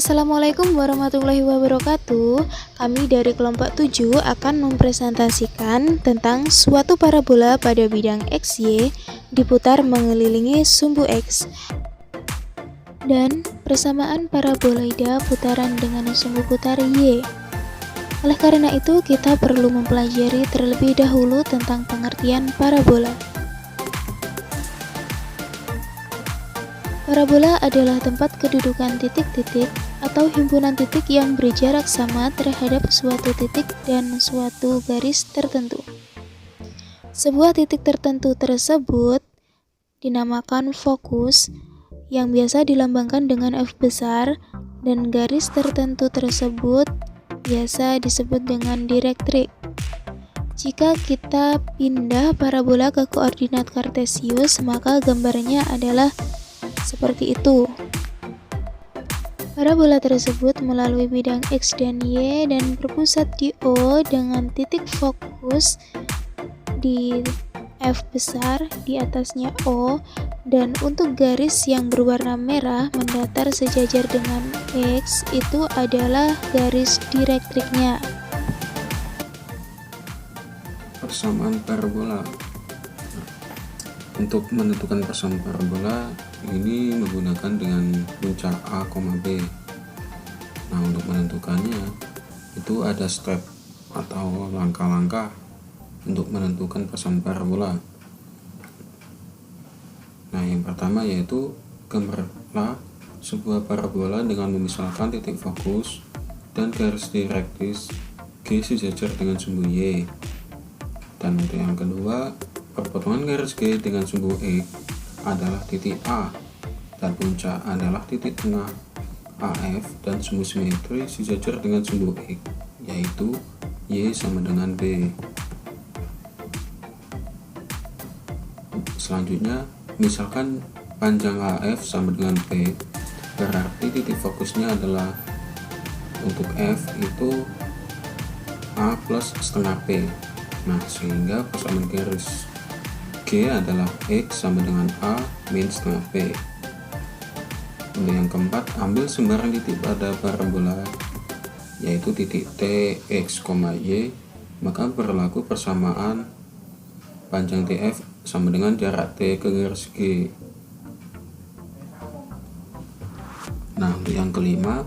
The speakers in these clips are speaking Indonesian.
Assalamualaikum warahmatullahi wabarakatuh. Kami dari kelompok 7 akan mempresentasikan tentang suatu parabola pada bidang XY diputar mengelilingi sumbu X dan persamaan paraboloida putaran dengan sumbu putar Y. Oleh karena itu, kita perlu mempelajari terlebih dahulu tentang pengertian parabola. Parabola adalah tempat kedudukan titik-titik atau himpunan titik yang berjarak sama terhadap suatu titik dan suatu garis tertentu. Sebuah titik tertentu tersebut dinamakan fokus, yang biasa dilambangkan dengan F besar, dan garis tertentu tersebut biasa disebut dengan direktrik. Jika kita pindah parabola ke koordinat kartesius, maka gambarnya adalah seperti itu. Parabola tersebut melalui bidang X dan Y dan berpusat di O dengan titik fokus di F besar di atasnya O, dan untuk garis yang berwarna merah mendatar sejajar dengan X itu adalah garis direktriknya. Persamaan parabola. Untuk menentukan persamaan parabola ini menggunakan dengan puncak A, B. Nah, untuk menentukannya itu ada step atau langkah-langkah untuk menentukan persamaan parabola. Nah, yang pertama yaitu gambarlah sebuah parabola dengan memisalkan titik fokus dan garis direktris G sejajar dengan sumbu Y. Dan untuk yang kedua, perpotongan garis G dengan sumbu X adalah titik A dan puncak adalah titik tengah AF, dan sumbu simetri sejajar dengan sumbu X, yaitu Y sama dengan B. Selanjutnya, misalkan panjang AF sama dengan P, berarti titik fokusnya adalah untuk F itu A plus setengah P. Nah, sehingga persamaan garis G adalah X sama dengan A min setengah P. Untuk yang keempat, ambil sembarang titik pada parabola, yaitu titik T, X, Y, maka berlaku persamaan panjang TF sama dengan jarak T ke garis G. Nah, untuk yang kelima,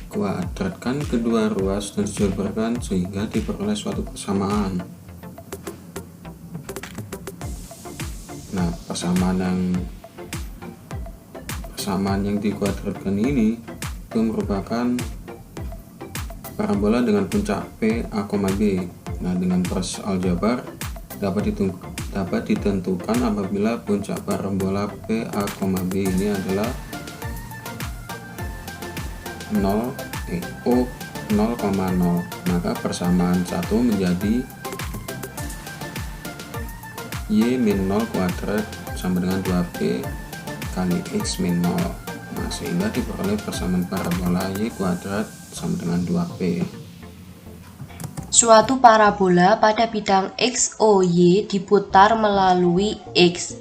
kuadratkan kedua ruas dan sejabarkan sehingga diperoleh suatu persamaan. Nah, persamaan yang dikuadratkan ini itu merupakan parabola dengan puncak P, A, B. Nah, dengan proses aljabar dapat ditentukan apabila puncak parabola P, A, B ini adalah 0, 0,0, maka persamaan 1 menjadi Y min 0 kuadrat sama dengan 2P kali X min 0. Nah, sehingga diperoleh persamaan parabola Y kuadrat sama dengan 2P. Suatu parabola pada bidang XOY diputar melalui X.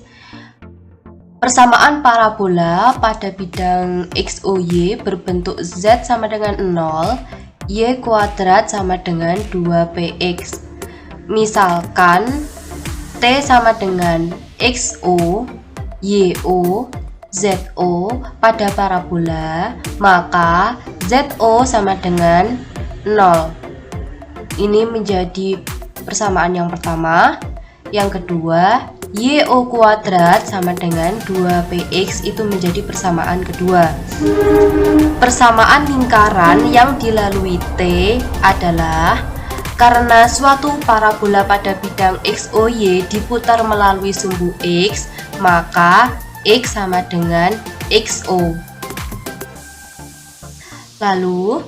Persamaan parabola pada bidang XOY berbentuk Z sama dengan 0, Y kuadrat sama dengan 2PX. Misalkan T sama dengan XO, YO, ZO pada parabola, maka ZO sama dengan 0. Ini menjadi persamaan yang pertama. Yang kedua, YO kuadrat sama dengan 2PX itu menjadi persamaan kedua. Persamaan lingkaran yang dilalui T adalah karena suatu parabola pada bidang XOY diputar melalui sumbu X, maka X sama dengan XO. Lalu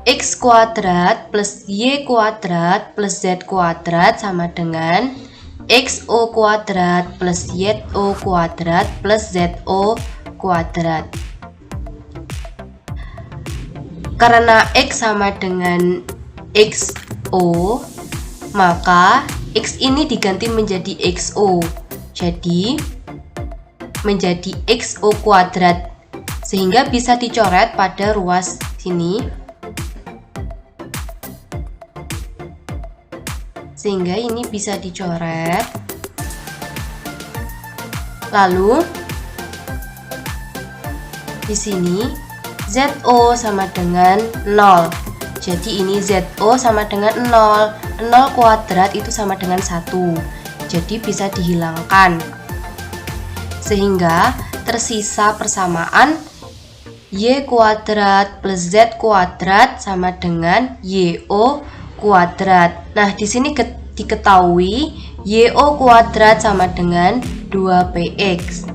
X kuadrat plus Y kuadrat plus Z kuadrat sama dengan XO kuadrat plus YO kuadrat plus ZO kuadrat. Karena X sama dengan XO, maka X ini diganti menjadi XO. Jadi menjadi XO kuadrat sehingga bisa dicoret pada ruas sini. Sehingga ini bisa dicoret. Lalu di sini ZO sama dengan 0. Jadi ini ZO sama dengan 0. 0 kuadrat itu sama dengan 1. Jadi bisa dihilangkan. Sehingga tersisa persamaan Y kuadrat plus Z kuadrat sama dengan YO kuadrat. Nah, di sini diketahui YO kuadrat sama dengan 2PX.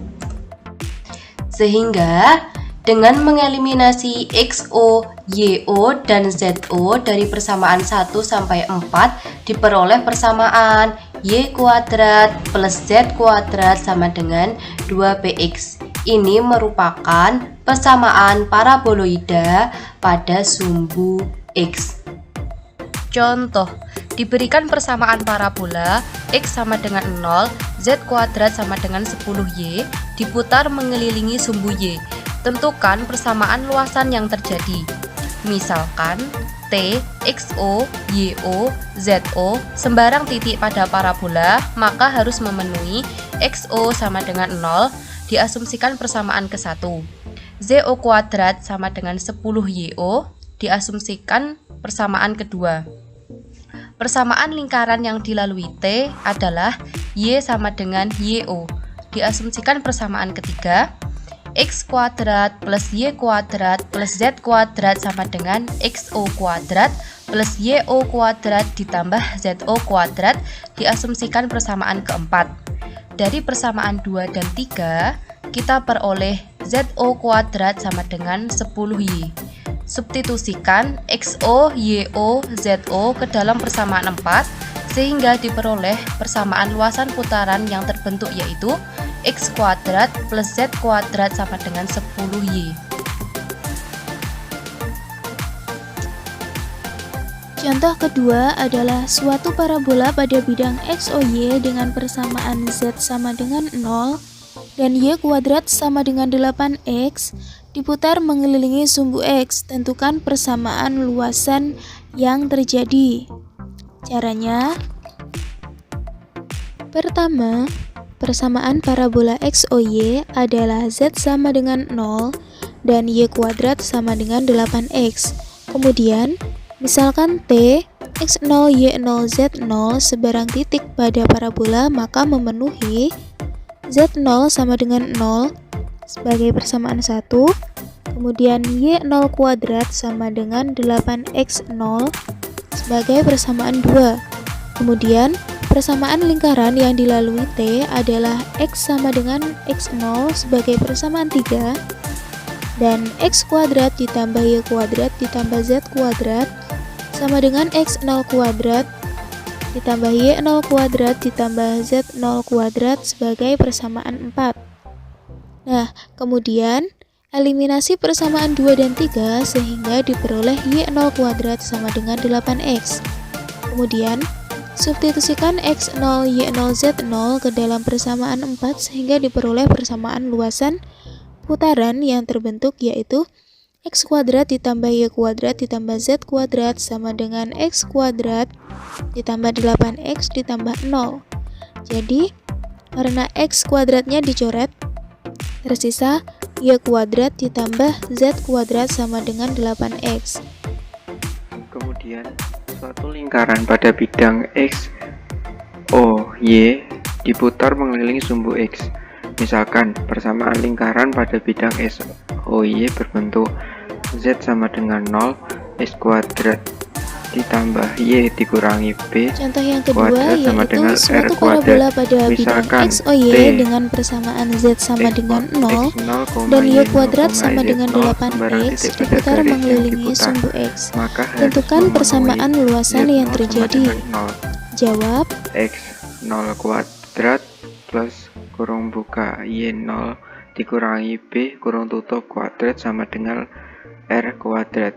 Sehingga dengan mengeliminasi XO, YO, dan ZO dari persamaan 1 sampai 4 diperoleh persamaan Y kuadrat plus Z kuadrat sama dengan 2PX. Ini merupakan persamaan paraboloida pada sumbu X. Contoh, diberikan persamaan parabola X sama dengan 0, Z kuadrat sama dengan 10Y, diputar mengelilingi sumbu Y. Tentukan persamaan luasan yang terjadi. Misalkan T, XO, YO, ZO sembarang titik pada parabola, maka harus memenuhi XO sama dengan 0, diasumsikan persamaan ke-1. ZO kuadrat sama dengan 10YO, diasumsikan persamaan kedua. Persamaan lingkaran yang dilalui T adalah Y sama dengan YO, diasumsikan persamaan ketiga. X kuadrat plus Y kuadrat plus Z kuadrat sama dengan XO kuadrat plus YO kuadrat ditambah ZO kuadrat, diasumsikan persamaan keempat. Dari persamaan 2 dan 3, kita peroleh ZO kuadrat sama dengan 10Y. Substitusikan XO, YO, ZO ke dalam persamaan 4, sehingga diperoleh persamaan luasan putaran yang terbentuk yaitu X kuadrat plus Z kuadrat sama dengan 10Y. Contoh kedua adalah suatu parabola pada bidang XOY dengan persamaan Z sama dengan 0 dan Y kuadrat sama dengan 8X diputar mengelilingi sumbu X. Tentukan persamaan luasan yang terjadi. Caranya, pertama, persamaan parabola XOY adalah Z sama dengan 0 dan Y kuadrat sama dengan 8X. Kemudian, misalkan T, X0, Y0, Z0 sebarang titik pada parabola, maka memenuhi Z0 sama dengan 0 sebagai persamaan 1, kemudian Y0 kuadrat sama dengan 8X0 sebagai persamaan 2. Kemudian, persamaan lingkaran yang dilalui T adalah X sama dengan X0 sebagai persamaan 3 dan X kuadrat ditambah Y kuadrat ditambah Z kuadrat sama dengan X0 kuadrat ditambah Y0 kuadrat ditambah Z0 kuadrat sebagai persamaan 4. Nah, kemudian eliminasi persamaan 2 dan 3 sehingga diperoleh Y0 kuadrat sama dengan 8X. Kemudian, substitusikan X0, Y0, Z0 ke dalam persamaan 4 sehingga diperoleh persamaan luasan putaran yang terbentuk yaitu X kuadrat ditambah Y kuadrat ditambah Z kuadrat sama dengan X kuadrat ditambah 8X ditambah 0. Jadi, karena X kuadratnya dicoret, tersisa Y kuadrat ditambah Z kuadrat sama dengan 8X. Kemudian, suatu lingkaran pada bidang X, O, Y diputar mengelilingi sumbu X. Misalkan, persamaan lingkaran pada bidang SOY berbentuk Z sama dengan 0, X kuadrat ditambah Y dikurangi B Contoh yang kedua sama yaitu dengan suatu R kuadrat. parabola pada Misalkan, bidang XOY T dengan persamaan Z sama X dengan 0 X0, dan Y Y0, kuadrat sama Z0 dengan sembarang 8X titik pada diputar garis yang mengelilingi diputar. sumbu X. Maka harus Tentukan memenuhi persamaan luasan Z0 yang sama terjadi. dengan 0. Jawab, X0 kuadrat plus kurung buka Y0 dikurangi B kurung tutup kuadrat sama dengan R kuadrat.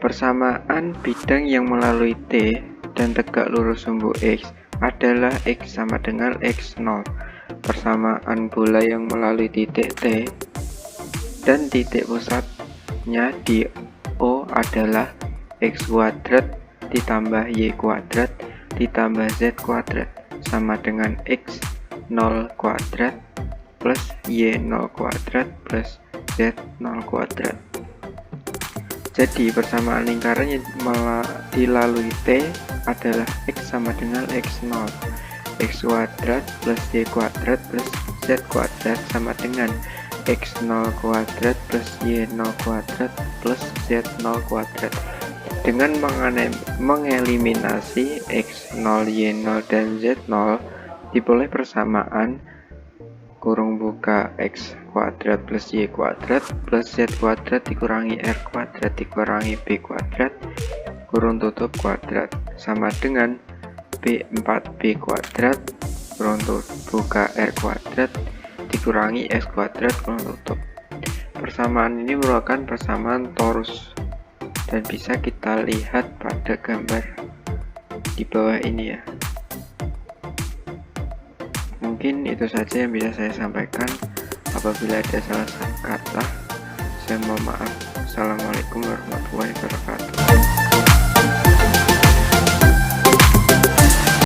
Persamaan bidang yang melalui T dan tegak lurus sumbu X adalah X sama dengan X0. Persamaan bola yang melalui titik T dan titik pusatnya di O adalah X kuadrat ditambah Y kuadrat ditambah Z kuadrat sama dengan X 0 kuadrat plus Y 0 kuadrat plus Z 0 kuadrat. Jadi persamaan lingkaran yang dilalui T adalah X sama dengan X0. X kuadrat plus Y kuadrat plus Z kuadrat sama dengan X0 kuadrat plus Y0 kuadrat plus Z0 kuadrat. Dengan mengeliminasi X0, Y0, dan Z0, diperoleh persamaan kurung buka X kuadrat plus Y kuadrat plus Z kuadrat dikurangi R kuadrat dikurangi B kuadrat kurung tutup kuadrat sama dengan B4B kuadrat kurung buka R kuadrat dikurangi X kuadrat kurung tutup. Persamaan ini merupakan persamaan torus dan bisa kita lihat pada gambar di bawah ini ya. Mungkin itu saja yang bisa saya sampaikan. Apabila ada salah kata, saya mohon maaf. Assalamualaikum warahmatullahi wabarakatuh.